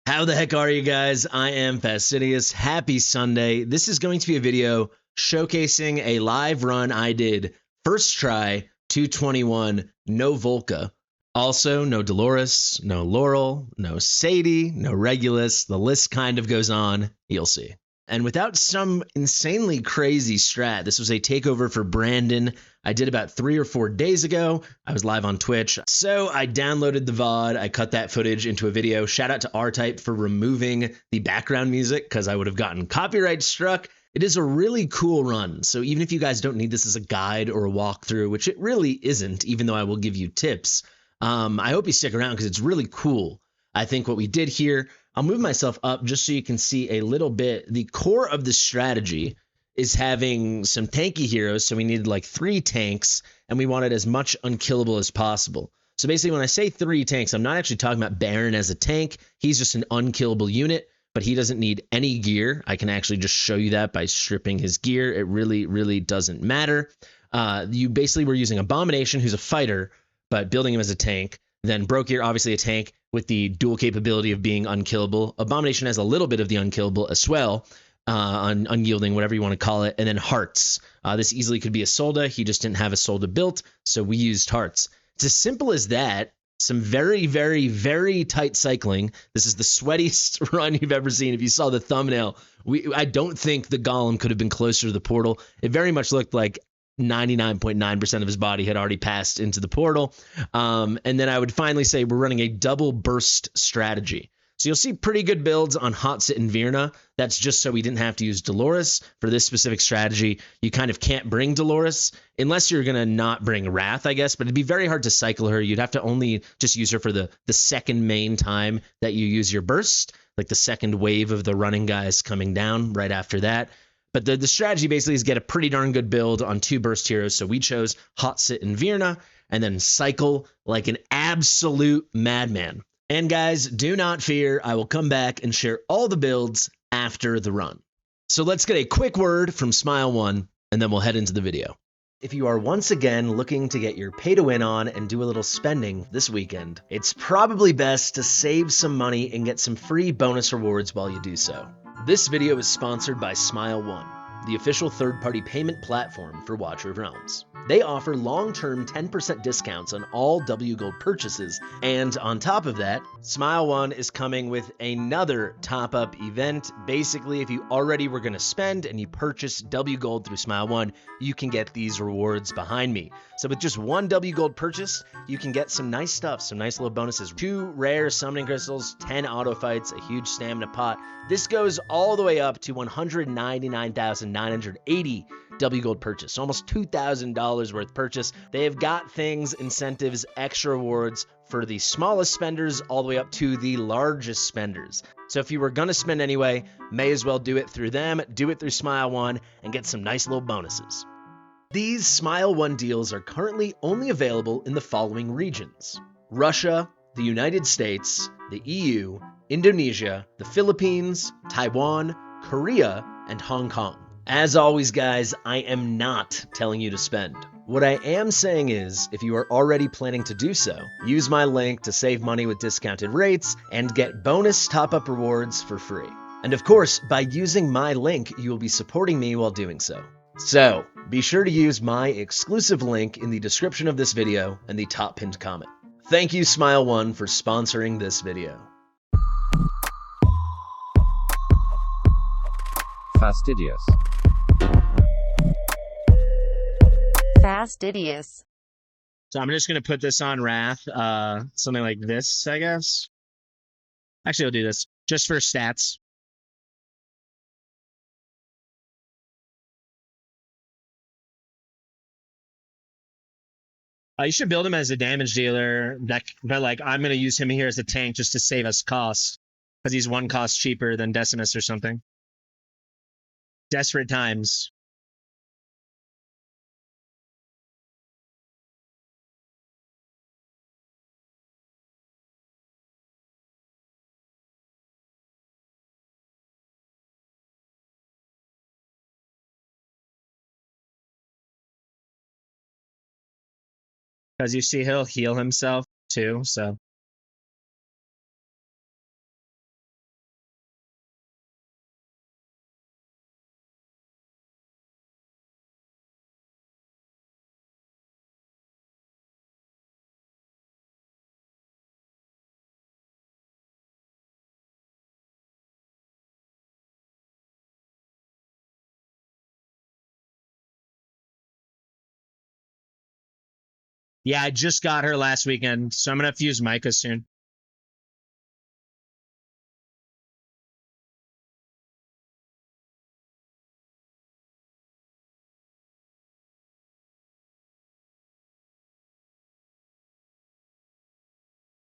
How the heck are you guys? I am Fastidious. Happy Sunday. This is going to be a video showcasing a live run I did. First try, 221, no VOLKA. Also, no Dolores, no Laurel, no Sadie, no Regulus. The list kind of goes on. You'll see. And without some insanely crazy strat, this was a takeover for Brandon. I did about 3 or 4 days ago. I was live on Twitch. So I downloaded the VOD. I cut that footage into a video. Shout out to R-Type for removing the background music because I would have gotten copyright struck. It is a really cool run. So even if you guys don't need this as a guide or a walkthrough, which it really isn't, even though I will give you tips, I hope you stick around because it's really cool. I think what we did here, I'll move myself up just so you can see a little bit. The core of the strategy is having some tanky heroes. So we needed like 3 tanks and we wanted as much unkillable as possible. So basically when I say 3 tanks, I'm not actually talking about Baron as a tank. He's just an unkillable unit, but he doesn't need any gear. I can actually just show you that by stripping his gear. It really doesn't matter. You basically were using Abomination, who's a fighter, but building him as a tank. Then Brokir, obviously a tank with the dual capability of being unkillable. Abomination has a little bit of the unkillable as well, unyielding, whatever you want to call it. And then Hearts. This easily could be a Solda. He just didn't have a Solda built, so we used Hearts. It's as simple as that. Some very tight cycling. This is the sweatiest run you've ever seen. If you saw the thumbnail, I don't think the Golem could have been closer to the portal. It very much looked like 99.9% of his body had already passed into the portal. And then I would finally say we're running a double burst strategy. So you'll see pretty good builds on Hotsit and Virna. That's just so we didn't have to use Dolores. For this specific strategy, you kind of can't bring Dolores unless you're going to not bring Wrath, I guess. But it'd be very hard to cycle her. You'd have to only just use her for the second main time that you use your burst, like the second wave of the running guys coming down right after that. But the strategy basically is get a pretty darn good build on 2 burst heroes. So we chose Hotsit and Virna and then cycle like an absolute madman. And guys, do not fear. I will come back and share all the builds after the run. So let's get a quick word from Smileone and then we'll head into the video. If you are once again looking to get your pay to win on and do a little spending this weekend, it's probably best to save some money and get some free bonus rewards while you do so. This video is sponsored by Smileone, the official third-party payment platform for Watcher of Realms. They offer long-term 10% discounts on all W Gold purchases, and on top of that, Smileone is coming with another top-up event. Basically, if you already were going to spend and you purchase W Gold through Smileone, you can get these rewards behind me. So with just 1 W Gold purchase, you can get some nice stuff, some nice little bonuses. 2 rare summoning crystals, 10 auto fights, a huge stamina pot. This goes all the way up to 199,980 W Gold purchase, so almost $2,000 worth purchase. They have got things, incentives, extra rewards for the smallest spenders all the way up to the largest spenders. So if you were going to spend anyway, may as well do it through them, do it through Smileone, and get some nice little bonuses. These Smileone deals are currently only available in the following regions: Russia, the United States, the EU, Indonesia, the Philippines, Taiwan, Korea, and Hong Kong. As always, guys, I am not telling you to spend. What I am saying is, if you are already planning to do so, use my link to save money with discounted rates and get bonus top-up rewards for free. And of course, by using my link, you will be supporting me while doing so. So, be sure to use my exclusive link in the description of this video and the top pinned comment. Thank you, Smileone, for sponsoring this video. Fastidious. Fastidious. So I'm just going to put this on Wrath, something like this, I guess. Actually, I'll do this just for stats. You should build him as a damage dealer, but like I'm going to use him here as a tank just to save us costs, because he's 1 cost cheaper than Decimus or something. Desperate times. Because you see he'll heal himself too, so. Yeah, I just got her last weekend, so I'm gonna have to use Micah soon.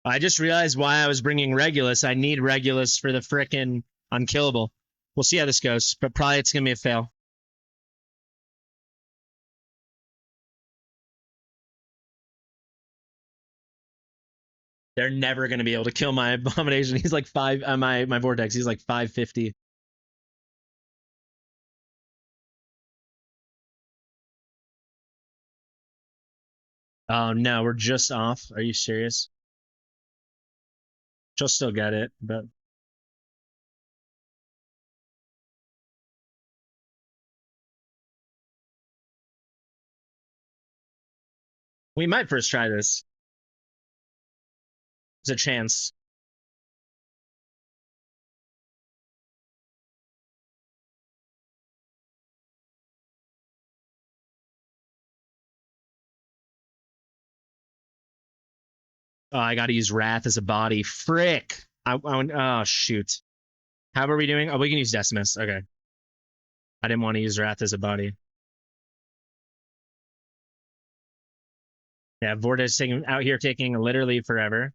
I just realized why I was bringing Regulus. I need Regulus for the frickin' unkillable. We'll see how this goes, but probably it's gonna be a fail. They're never gonna be able to kill my abomination. He's like my vortex. He's like 550. Oh no, we're just off. Are you serious? She'll still get it, but we might first try this. There's a chance. Oh, I got to use Wrath as a body. Frick. Oh, shoot. How are we doing? Oh, we can use Decimus. Okay. I didn't want to use Wrath as a body. Yeah, Vortex out here taking literally forever.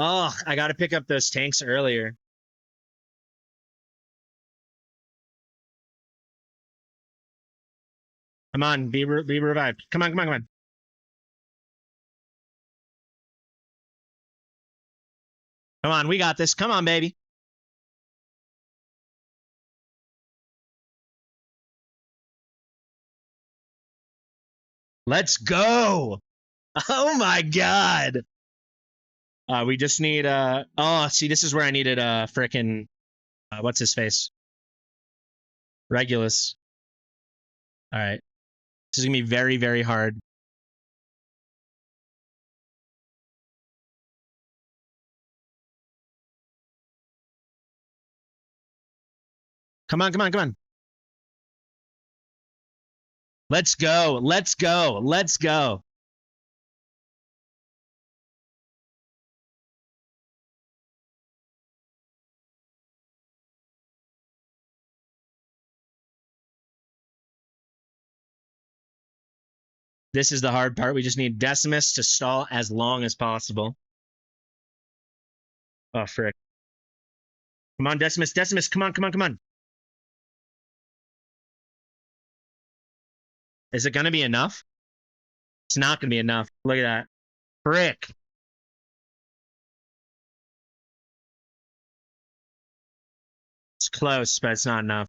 Oh, I got to pick up those tanks earlier. Come on, be revived. Come on, come on, come on. Come on, we got this. Come on, baby. Let's go. Oh my god. We just need oh, see, this is where I needed frickin' what's his face? Regulus. All right. This is gonna be very, very hard. Come on, come on, come on. Let's go. Let's go. Let's go. This is the hard part. We just need Decimus to stall as long as possible. Oh, frick. Come on, Decimus. Decimus, come on, come on, come on. Is it going to be enough? It's not going to be enough. Look at that. Frick. It's close, but it's not enough.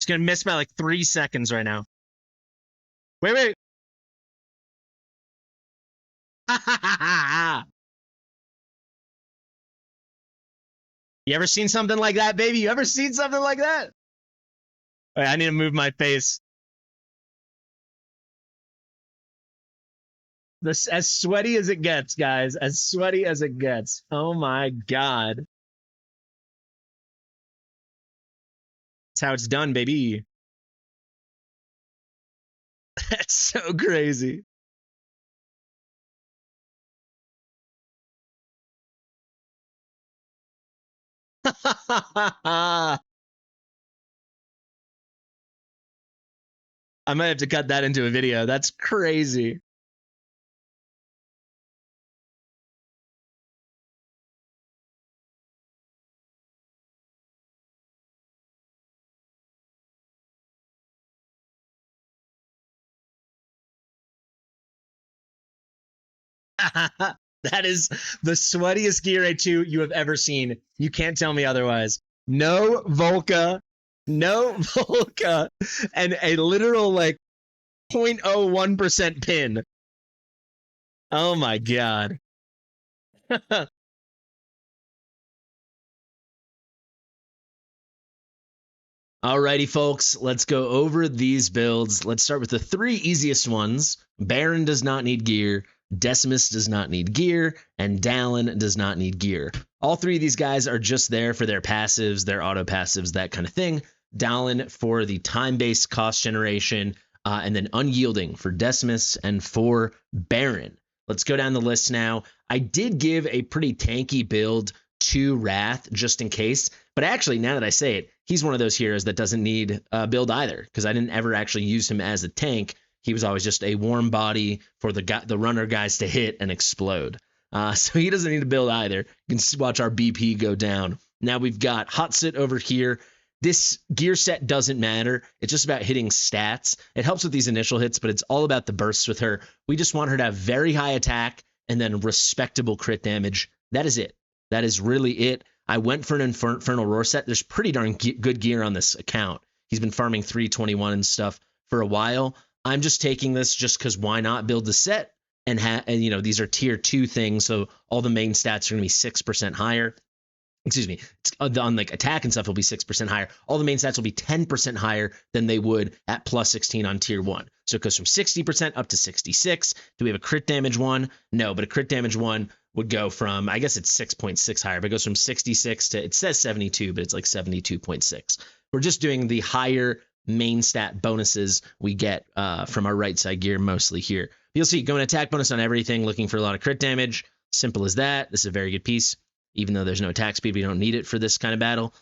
It's going to miss by like 3 seconds right now. Wait, wait. You ever seen something like that, baby? You ever seen something like that? Wait, I need to move my face. This as sweaty as it gets, guys. As sweaty as it gets. Oh my god. That's how it's done, baby. That's so crazy. I might have to cut that into a video. That's crazy. That is the sweatiest gear A2 you have ever seen. You can't tell me otherwise. No VOLKA, no VOLKA, and a literal like 0.01% pin. Oh my god. Alrighty, folks, let's go over these builds. Let's start with the three easiest ones. Baron does not need gear, Decimus does not need gear, and Dallin does not need gear. All three of these guys are just there for their passives, their auto passives, that kind of thing. Dallin for the time-based cost generation, and then Unyielding for Decimus and for Baron. Let's go down the list now. I did give a pretty tanky build to Wrath just in case, but actually, now that I say it, he's one of those heroes that doesn't need a build either, because I didn't ever actually use him as a tank. He was always just a warm body for the runner guys to hit and explode. So he doesn't need a build either. You can watch our BP go down. Now we've got Hot Sit over here. This gear set doesn't matter. It's just about hitting stats. It helps with these initial hits, but it's all about the bursts with her. We just want her to have very high attack and then respectable crit damage. That is it. That is really it. I went for an Infernal Roar set. There's pretty darn good gear on this account. He's been farming 321 and stuff for a while. I'm just taking this just because why not build the set? And you know, these are tier 2 things, so all the main stats are going to be 6% higher. Excuse me, on like attack and stuff will be 6% higher. All the main stats will be 10% higher than they would at plus 16 on tier 1. So it goes from 60% up to 66. Do we have a crit damage one? No, but a crit damage one would go from, I guess it's 6.6 higher, but it goes from 66 to, it says 72, but it's like 72.6. We're just doing the higher main stat bonuses we get from our right side gear mostly here. You'll see going attack bonus on everything, looking for a lot of crit damage. Simple as that. This is a very good piece. Even though there's no attack speed, we don't need it for this kind of battle.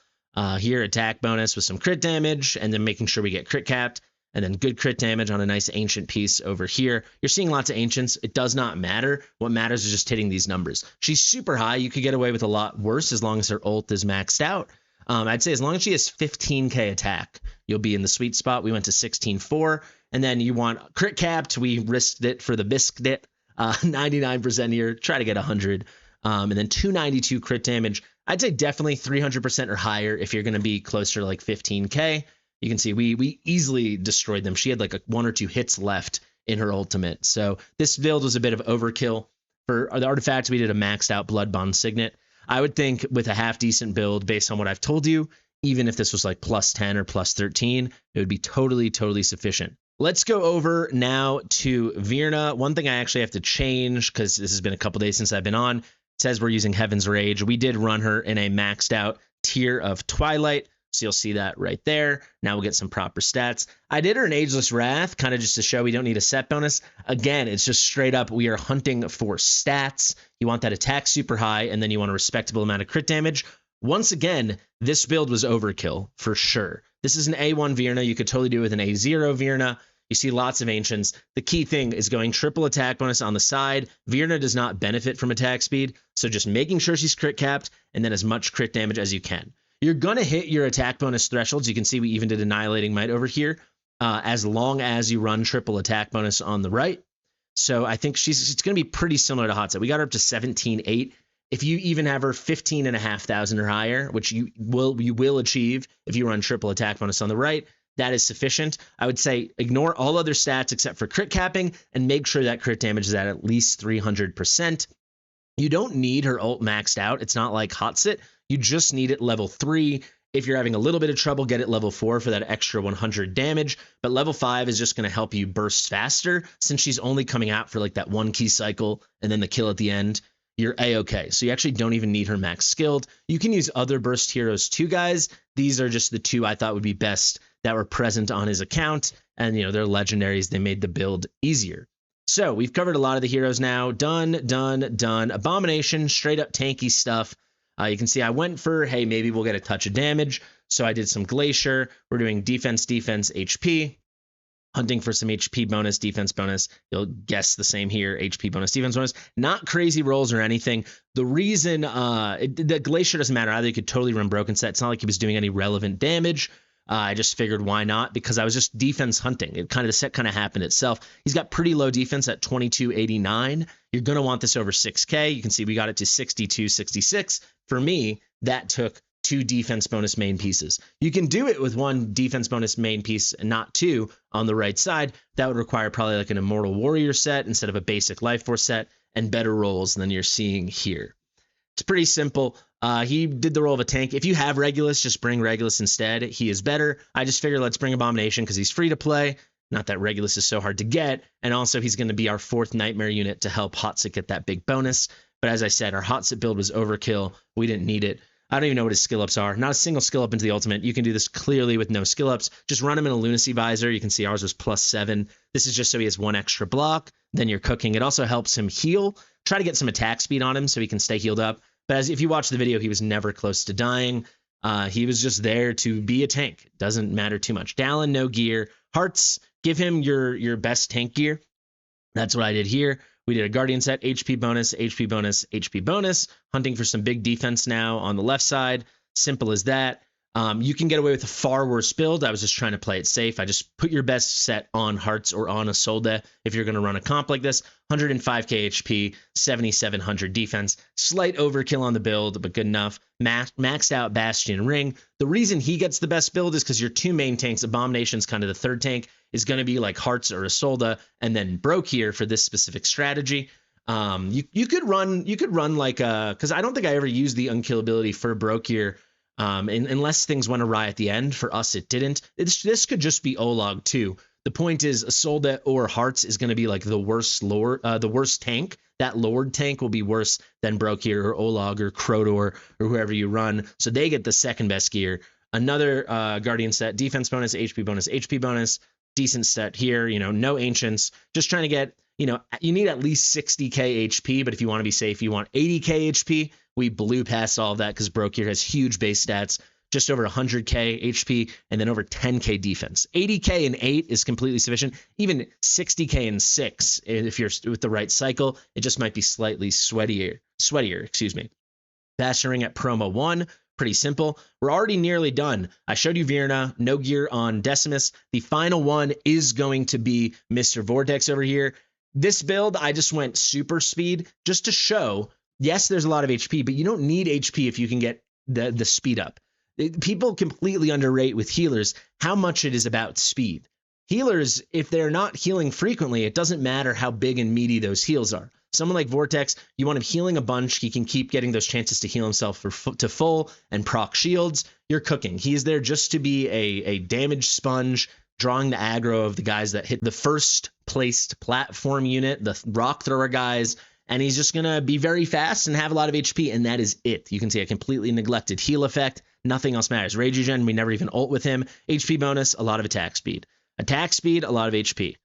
Here, attack bonus with some crit damage, and then making sure we get crit capped, and then good crit damage on a nice ancient piece over here. You're seeing lots of ancients. It does not matter. What matters is just hitting these numbers. She's super high. You could get away with a lot worse as long as her ult is maxed out. I'd say as long as she has 15k attack, you'll be in the sweet spot. We went to 16.4, and then you want crit capped. We risked it for the biscuit. 99% here. Try to get 100. And then 292 crit damage. I'd say definitely 300% or higher if you're going to be closer to like 15k. You can see we easily destroyed them. She had like 1 or 2 hits left in her ultimate. So this build was a bit of overkill. For the artifacts, we did a maxed out Blood Bond Signet. I would think with a half decent build based on what I've told you, even if this was like plus 10 or plus 13, it would be totally sufficient. Let's go over now to Virna. One thing I actually have to change, because this has been a couple days since I've been on, says we're using Heaven's Rage. We did run her in a maxed out tier of Twilight, so you'll see that right there. Now we'll get some proper stats. I did her in Ageless Wrath, kind of just to show we don't need a set bonus. Again, it's just straight up, we are hunting for stats. You want that attack super high, and then you want a respectable amount of crit damage. Once again, this build was overkill, for sure. This is an A1 Virna. You could totally do it with an A0 Virna. You see lots of ancients. The key thing is going triple attack bonus on the side. Virna does not benefit from attack speed, so just making sure she's crit capped and then as much crit damage as you can. You're going to hit your attack bonus thresholds. You can see we even did Annihilating Might over here, as long as you run triple attack bonus on the right. So I think it's going to be pretty similar to Hot Set. We got her up to 17.8. If you even have her 15,500 or higher, which you will achieve if you run triple attack bonus on the right, that is sufficient. I would say ignore all other stats except for crit capping and make sure that crit damage is at least 300%. You don't need her ult maxed out. It's not like Hot Sit. You just need it level 3. If you're having a little bit of trouble, get it level 4 for that extra 100 damage. But level 5 is just going to help you burst faster since she's only coming out for like that 1 key cycle and then the kill at the end. You're A-okay. So you actually don't even need her max skilled. You can use other burst heroes too, guys. These are just the 2 I thought would be best that were present on his account. And, you know, they're legendaries. They made the build easier. So we've covered a lot of the heroes now. Done. Abomination, straight up tanky stuff. You can see I went for, hey, maybe we'll get a touch of damage. So I did some Glacier. We're doing defense, HP. Hunting for some HP bonus, defense bonus. You'll guess the same here, HP bonus, defense bonus. Not crazy rolls or anything. The reason the Glacier doesn't matter either. You could totally run Broken Set. It's not like he was doing any relevant damage. I just figured why not, because I was just defense hunting. The set kind of happened itself. He's got pretty low defense at 2289. You're going to want this over 6K. You can see we got it to 6266. For me, that took 2 defense bonus main pieces. You can do it with 1 defense bonus main piece and not 2 on the right side. That would require probably like an Immortal Warrior set instead of a basic Life Force set and better rolls than you're seeing here. It's pretty simple. He did the role of a tank. If you have Regulus, just bring Regulus instead. He is better. I just figured let's bring Abomination because he's free to play. Not that Regulus is so hard to get. And also he's going to be our 4th Nightmare unit to help Hotsit get that big bonus. But as I said, our Hotsit build was overkill. We didn't need it. I don't even know what his skill ups are. Not a single skill up into the ultimate. You can do this clearly with no skill ups. Just run him in a Lunacy Visor. You can see ours was +7. This is just so he has 1 extra block. Then you're cooking. It also helps him heal. Try to get some attack speed on him so he can stay healed up. But as if you watch the video, he was never close to dying. He was just there to be a tank. Doesn't matter too much. Dallin, no gear. Hearts, give him your best tank gear. That's what I did here. We did a Guardian set, HP bonus, HP bonus, HP bonus. Hunting for some big defense now on the left side. Simple as that. You can get away with a far worse build. I was just trying to play it safe. I just put your best set on Hearts or on a Solda if you're going to run a comp like this. 105k HP, 7700 defense. Slight overkill on the build, but good enough. Maxed out Bastion Ring. The reason he gets the best build is because your 2 main tanks, Abomination's kind of the 3rd tank, is going to be like Hearts or a Solda, and then Broke here for this specific strategy. You could run like because I don't think I ever used the unkillability for Broke here. Unless things went awry at the end. For us, it didn't. This could just be Olog too. The point is, a Solda or Hearts is going to be like the worst tank. That Lord tank will be worse than Brokir or Olog or Crotor or whoever you run. So they get the 2nd best gear. Another Guardian set, defense bonus, HP bonus. Decent set here. You know, no Ancients. Just trying to get. You know, you need at least 60k HP, but if you want to be safe, you want 80k HP. We blew past all of that because Brokir has huge base stats, just over 100k HP, and then over 10k defense. 80k and 8 is completely sufficient. Even 60k and 6, if you're with the right cycle, it just might be slightly sweatier, excuse me. Bastion Ring at promo 1. Pretty simple. We're already nearly done. I showed you Virna, no gear on Decimus. The final one is going to be Mr. Vortex over here. This build, I just went super speed just to show, yes, there's a lot of HP, but you don't need HP if you can get the speed up. People completely underrate with healers how much it is about speed. Healers, if they're not healing frequently, it doesn't matter how big and meaty those heals are. Someone like Vortex, you want him healing a bunch. He can keep getting those chances to heal himself to full and proc shields. You're cooking. He is there just to be a damage sponge, drawing the aggro of the guys that hit the first placed platform unit, the rock thrower guys, and he's just going to be very fast and have a lot of HP, and that is it. You can see a completely neglected heal effect. Nothing else matters. Rage Regen, we never even ult with him. HP bonus, a lot of attack speed. Attack speed, a lot of HP.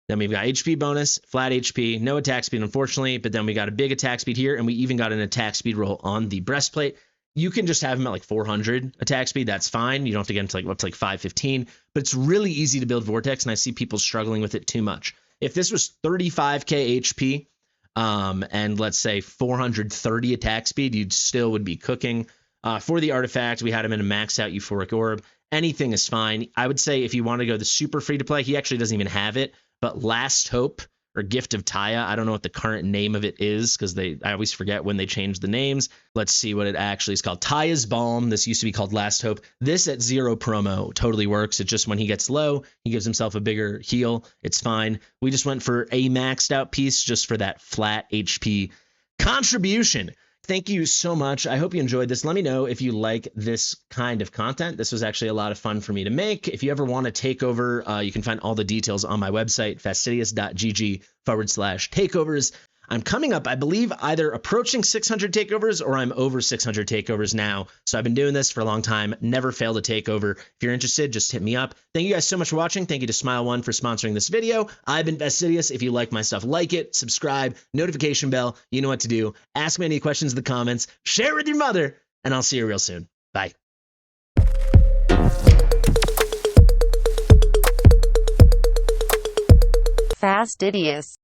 Then we've got HP bonus, flat HP, no attack speed, unfortunately, but then we got a big attack speed here, and we even got an attack speed roll on the breastplate. You can just have him at like 400 attack speed. That's fine. You don't have to get him to like up to like 515, but it's really easy to build Vortex, and I see people struggling with it too much. If this was 35k HP and let's say 430 attack speed, you still would be cooking. For the artifact, we had him in a max out Euphoric Orb. Anything is fine. I would say if you want to go the super free to play, he actually doesn't even have it, but Last Hope or Gift of Taya, I don't know what the current name of it is because I always forget when they change the names. Let's see what it actually is called. Taya's Balm. This used to be called Last Hope. This at 0 promo totally works. It's just when he gets low, he gives himself a bigger heal. It's fine. We just went for a maxed out piece just for that flat HP contribution. Thank you so much. I hope you enjoyed this. Let me know if you like this kind of content. This was actually a lot of fun for me to make. If you ever want to take over, you can find all the details on my website, fastidious.gg/takeovers. I'm coming up, I believe, either approaching 600 takeovers or I'm over 600 takeovers now. So I've been doing this for a long time. Never failed a takeover. If you're interested, just hit me up. Thank you guys so much for watching. Thank you to Smileone for sponsoring this video. I've been Fastidious. If you like my stuff, like it, subscribe, notification bell. You know what to do. Ask me any questions in the comments. Share with your mother, and I'll see you real soon. Bye. Fastidious.